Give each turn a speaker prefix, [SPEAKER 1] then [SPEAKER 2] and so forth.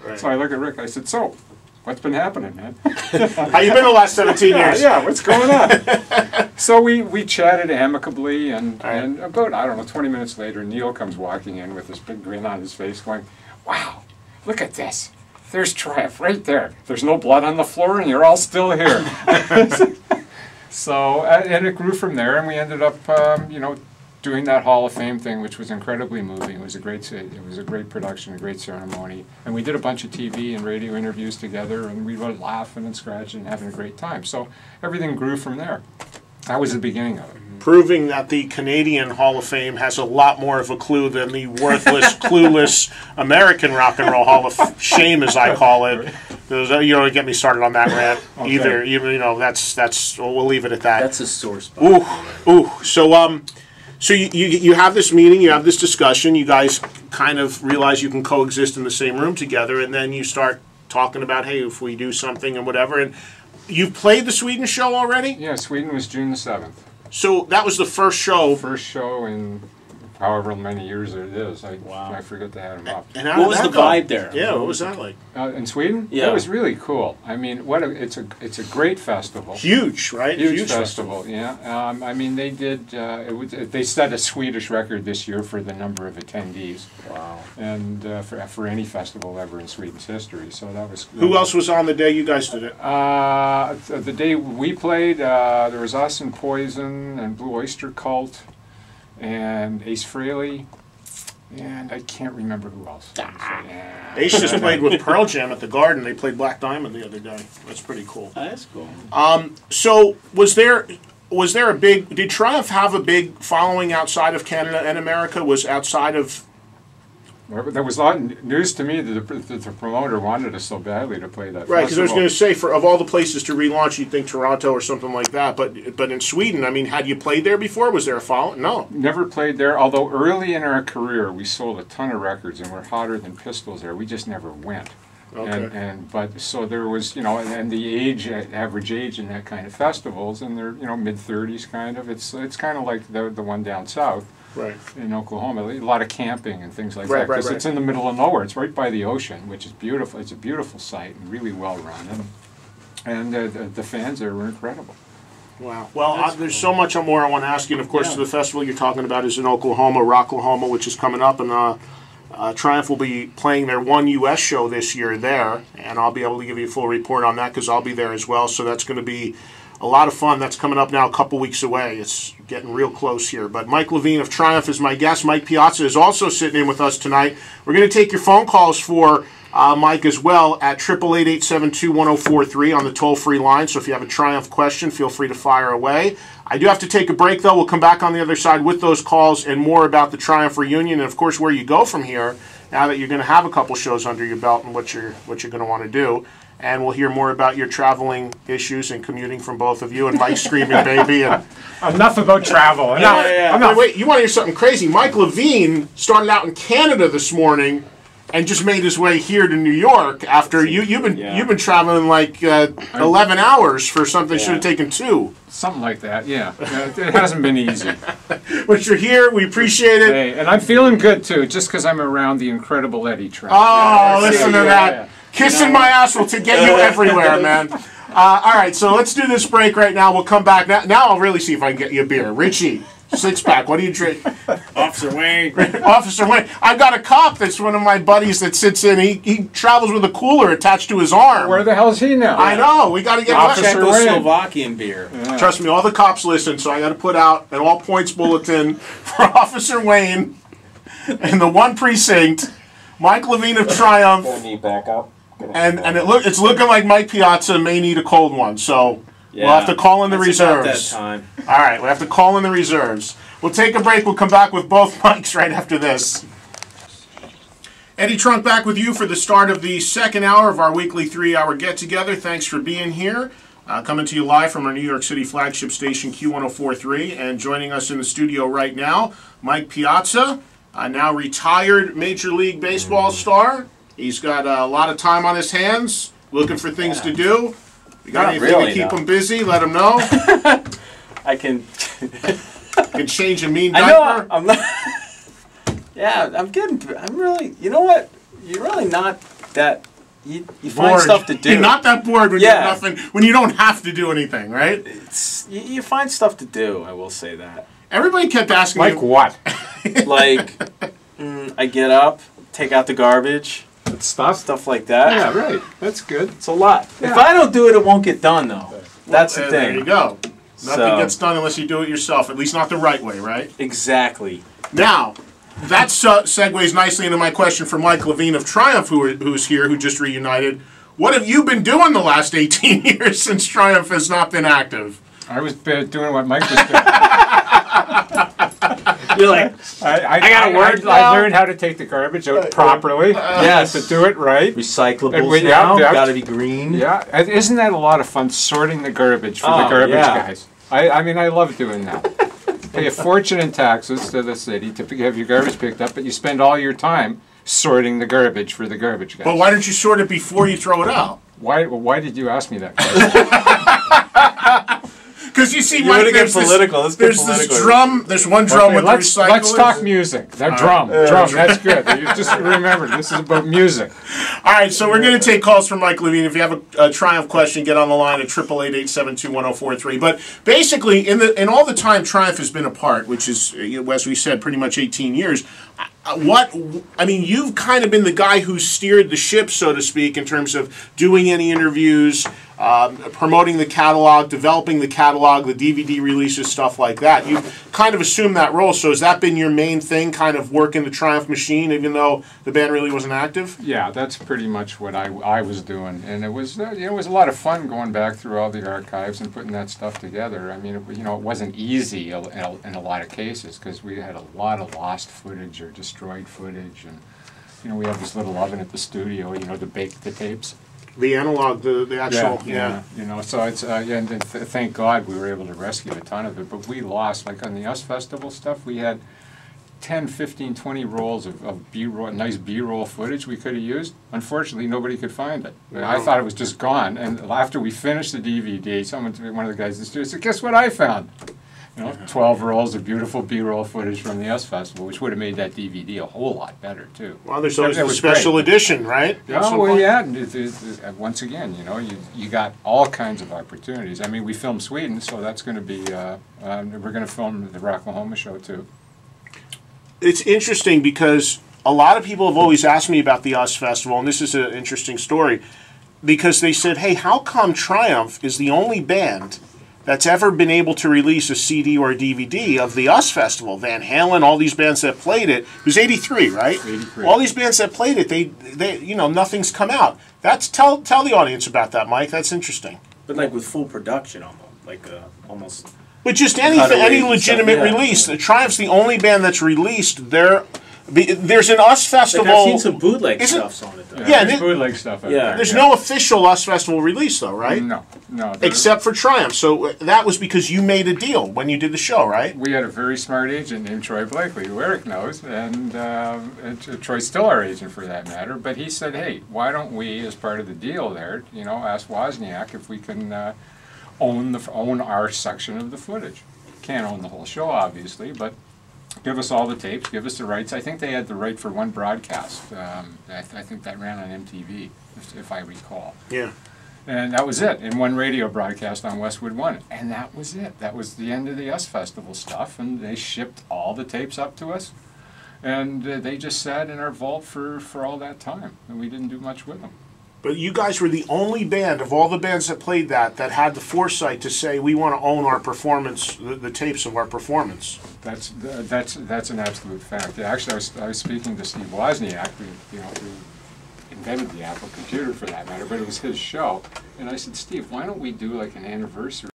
[SPEAKER 1] Right. So I look at Rick, I said, so, what's been happening, man?
[SPEAKER 2] How you been the last 17 years?
[SPEAKER 1] Yeah, what's going on? So we chatted amicably, and about, I don't know, 20 minutes later, Neil comes walking in with this big grin on his face going, wow, look at this. There's Triumph right there. There's no blood on the floor, and you're all still here. So, and it grew from there, and we ended up, you know, doing that Hall of Fame thing, which was incredibly moving. It was a great production, a great ceremony, and we did a bunch of TV and radio interviews together, and we were laughing and scratching and having a great time. So everything grew from there. That was the beginning of it.
[SPEAKER 2] Proving that the Canadian Hall of Fame has a lot more of a clue than the worthless, clueless American Rock and Roll Hall of Shame, as I call it. You don't get me started on that rant either. Even, you know, that's we'll leave it at that.
[SPEAKER 3] That's a sore spot.
[SPEAKER 2] Ooh. So you have this meeting, you have this discussion, you guys kind of realize you can coexist in the same room together, and then you start talking about, hey, if we do something and whatever. And you've played the Sweden show already?
[SPEAKER 1] Yeah, Sweden was June the 7th.
[SPEAKER 2] So that was the first show.
[SPEAKER 1] First show in however many years it is. I forget to add them up.
[SPEAKER 3] And what was the vibe there?
[SPEAKER 2] Yeah, what was that like?
[SPEAKER 1] In Sweden?
[SPEAKER 3] Yeah.
[SPEAKER 1] It was really cool. I mean, it's a great festival.
[SPEAKER 2] Huge, right?
[SPEAKER 1] Huge festival, yeah. I mean, they did, they set a Swedish record this year for the number of attendees.
[SPEAKER 3] Wow.
[SPEAKER 1] And for any festival ever in Sweden's history, so that was...
[SPEAKER 2] Who else was on the day you guys did it?
[SPEAKER 1] The day we played, there was us and Poison and Blue Oyster Cult and Ace Frehley, and I can't remember who else.
[SPEAKER 2] Ace just played with Pearl Jam at the Garden. They played Black Diamond the other day. That's pretty cool.
[SPEAKER 3] That's cool.
[SPEAKER 2] So was there a big? Did Triumph have a big following outside of Canada and America? Was outside of?
[SPEAKER 1] There was a lot of news to me that the promoter wanted us so badly to play that.
[SPEAKER 2] Right, because I was going to say, of all the places to relaunch, you'd think Toronto or something like that. But in Sweden, I mean, had you played there before? Was there a following? No.
[SPEAKER 1] Never played there, although early in our career, we sold a ton of records and we're hotter than pistols there. We just never went.
[SPEAKER 2] Okay.
[SPEAKER 1] But so there was, you know, and the average age in that kind of festivals, and they're, you know, mid-30s kind of. It's kind of like the one down south. Right. In Oklahoma, a lot of camping and things like that, because it's in the middle of nowhere. It's right by the ocean, which is beautiful. It's a beautiful site and really well run, and the fans there were incredible.
[SPEAKER 2] Wow. Well, there's so much more I want to ask you. And of course, the festival you're talking about is in Oklahoma, Rocklahoma, which is coming up, and Triumph will be playing their one U.S. show this year there, and I'll be able to give you a full report on that because I'll be there as well. So that's going to be a lot of fun. That's coming up now a couple weeks away. It's getting real close here. But Mike Levine of Triumph is my guest. Mike Piazza is also sitting in with us tonight. We're going to take your phone calls for Mike as well at 888-872-1043 on the toll-free line. So if you have a Triumph question, feel free to fire away. I do have to take a break, though. We'll come back on the other side with those calls and more about the Triumph reunion and, of course, where you go from here now that you're going to have a couple shows under your belt and what you're going to want to do. And we'll hear more about your traveling issues and commuting from both of you, and Mike screaming baby. And
[SPEAKER 1] enough about travel. Enough.
[SPEAKER 2] Wait, you want to hear something crazy? Mike Levine started out in Canada this morning and just made his way here to New York after you've been traveling like 11 hours for something that should have taken 2.
[SPEAKER 1] Something like that, yeah. It hasn't been easy.
[SPEAKER 2] But you're here. We appreciate it.
[SPEAKER 1] Hey, and I'm feeling good, too, just because I'm around the incredible Eddie Trump.
[SPEAKER 2] Oh, listen to that. Yeah. Kissing my ass will get you everywhere, man. All right, so let's do this break right now. We'll come back. Now I'll really see if I can get you a beer. Richie, 6-pack. What do you drink?
[SPEAKER 3] Officer Wayne.
[SPEAKER 2] Officer Wayne. I've got a cop that's one of my buddies that sits in. He travels with a cooler attached to his arm.
[SPEAKER 1] Where the hell's he now?
[SPEAKER 2] I know. We got to get
[SPEAKER 3] Officer Czechoslovakian beer.
[SPEAKER 2] Yeah. Trust me, all the cops listen, so I got to put out an all-points bulletin for Officer Wayne in the 1 precinct, Mike Levine of Triumph.
[SPEAKER 4] Gonna need backup.
[SPEAKER 2] And it's looking like Mike Piazza may need a cold one, so we'll have to call in the reserves.
[SPEAKER 3] All
[SPEAKER 2] right, we'll have to call in the reserves. We'll take a break. We'll come back with both mics right after this. Eddie Trunk back with you for the start of the second hour of our weekly 3-hour get-together. Thanks for being here. Coming to you live from our New York City flagship station, Q1043. And joining us in the studio right now, Mike Piazza, a now retired Major League Baseball star. He's got a lot of time on his hands, looking for things to do. You got anything to keep him busy? Let him know.
[SPEAKER 3] I can.
[SPEAKER 2] Can change a mean diaper.
[SPEAKER 3] I know. I'm not. Yeah, I'm getting. I'm really. You know what? You're really not that you find
[SPEAKER 2] Bored.
[SPEAKER 3] stuff to do.
[SPEAKER 2] You're not that bored when you have nothing, when you don't have to do anything, right?
[SPEAKER 3] You find stuff to do. I will say that.
[SPEAKER 2] Everybody kept asking
[SPEAKER 1] like
[SPEAKER 2] me,
[SPEAKER 1] what?
[SPEAKER 3] Like, I get up, take out the garbage, stuff like that.
[SPEAKER 1] Yeah, right. That's good.
[SPEAKER 3] It's a lot.
[SPEAKER 1] Yeah.
[SPEAKER 3] If I don't do it, it won't get done, though. That's the thing.
[SPEAKER 2] There you go. Nothing
[SPEAKER 3] So-
[SPEAKER 2] gets done unless you do it yourself, at least not the right way, right?
[SPEAKER 3] Exactly.
[SPEAKER 2] Now, that segues nicely into my question for Mike Levine of Triumph, who's here, who just reunited. What have you been doing the last 18 years since Triumph has not been active?
[SPEAKER 1] I was doing what Mike was doing.
[SPEAKER 3] You're like,
[SPEAKER 1] I
[SPEAKER 3] got a word
[SPEAKER 1] I
[SPEAKER 3] now?
[SPEAKER 1] learned how to take the garbage out properly.
[SPEAKER 3] Yes.
[SPEAKER 1] To do it right.
[SPEAKER 3] recyclables
[SPEAKER 1] Yeah,
[SPEAKER 3] now.
[SPEAKER 1] yeah.
[SPEAKER 3] Got to be green.
[SPEAKER 1] Yeah, and isn't that a lot of fun sorting the garbage for the
[SPEAKER 3] Oh,
[SPEAKER 1] garbage
[SPEAKER 3] yeah.
[SPEAKER 1] guys? I mean, I love doing that. Pay a fortune in taxes to the city to have your garbage picked up, but you spend all your time sorting the garbage for the garbage guys.
[SPEAKER 2] But why don't you sort it before you throw it out?
[SPEAKER 1] Why did you ask me that question?
[SPEAKER 2] Because you see,
[SPEAKER 3] You
[SPEAKER 2] Mike,
[SPEAKER 3] wanna get
[SPEAKER 2] there's this,
[SPEAKER 3] political. Let's get
[SPEAKER 2] there's
[SPEAKER 3] political.
[SPEAKER 2] this drum. There's one drum with
[SPEAKER 1] let's
[SPEAKER 2] the recyclers.
[SPEAKER 1] talk music. That drum, that's good. You just remember, this is about music.
[SPEAKER 2] All right, so we're going to take calls from Mike Levine. If you have a Triumph question, get on the line at 888-872-1043. But basically, in all the time Triumph has been apart, which is, as we said, pretty much 18 years, you've kind of been the guy who steered the ship, so to speak, in terms of doing any interviews, promoting the catalog, developing the catalog, the DVD releases, stuff like that. You've kind of assumed that role. So has that been your main thing, kind of working the Triumph machine, even though the band really wasn't active?
[SPEAKER 1] Yeah, that's pretty much what I was doing, and it was it was a lot of fun going back through all the archives and putting that stuff together. I mean, it wasn't easy in a lot of cases because we had a lot of lost footage or destroyed footage, and we have this little oven at the studio, to bake the tapes.
[SPEAKER 2] The analog, the actual,
[SPEAKER 1] So it's and thank God we were able to rescue a ton of it. But we lost, like on the US Festival stuff, we had 10, 15, 20 rolls of B-roll, nice B-roll footage we could have used. Unfortunately, nobody could find it. I thought it was just gone. And after we finished the DVD, one of the guys in the studio said, "Guess what I found?" 12 rolls of beautiful B-roll footage from the US Festival, which would have made that DVD a whole lot better, too.
[SPEAKER 2] Well, there's always the special edition, right?
[SPEAKER 1] Oh, well, yeah. Once again, you got all kinds of opportunities. I mean, we filmed Sweden, so that's going to be, we're going to film the Rocklahoma show, too.
[SPEAKER 2] It's interesting because a lot of people have always asked me about the US Festival, and this is an interesting story, because they said, hey, how come Triumph is the only band that's ever been able to release a CD or a DVD of the US Festival? Van Halen, all these bands that played it. It was 83, right?
[SPEAKER 1] 83.
[SPEAKER 2] All these bands that played it, they nothing's come out. Tell the audience about that, Mike. That's interesting.
[SPEAKER 3] But like with full production, almost.
[SPEAKER 2] But just any legitimate
[SPEAKER 3] yeah.
[SPEAKER 2] release. Triumph's the only band that's released there's an US Festival.
[SPEAKER 3] Like I've seen some bootleg stuffs on it, though.
[SPEAKER 2] Yeah,
[SPEAKER 1] there's bootleg stuff out there.
[SPEAKER 2] There's no official US Festival release, though, right?
[SPEAKER 1] No.
[SPEAKER 2] Except for Triumph. So that was because you made a deal when you did the show, right?
[SPEAKER 1] We had a very smart agent named Troy Blakely, who Eric knows, and Troy's still our agent for that matter. But he said, hey, why don't we, as part of the deal there, ask Wozniak if we can own our section of the footage. Can't own the whole show, obviously, but give us all the tapes, give us the rights. I think they had the right for one broadcast. I think that ran on MTV, if I recall.
[SPEAKER 2] Yeah.
[SPEAKER 1] And that was it, in one radio broadcast on Westwood One. And that was it. That was the end of the US Festival stuff, and they shipped all the tapes up to us. And they just sat in our vault for all that time, and we didn't do much with them.
[SPEAKER 2] But you guys were the only band of all the bands that played that had the foresight to say we want to own our performance, the tapes of our performance.
[SPEAKER 1] That's an absolute fact. Actually, I was speaking to Steve Wozniak, who invented the Apple computer for that matter, but it was his show, and I said, Steve, why don't we do like an anniversary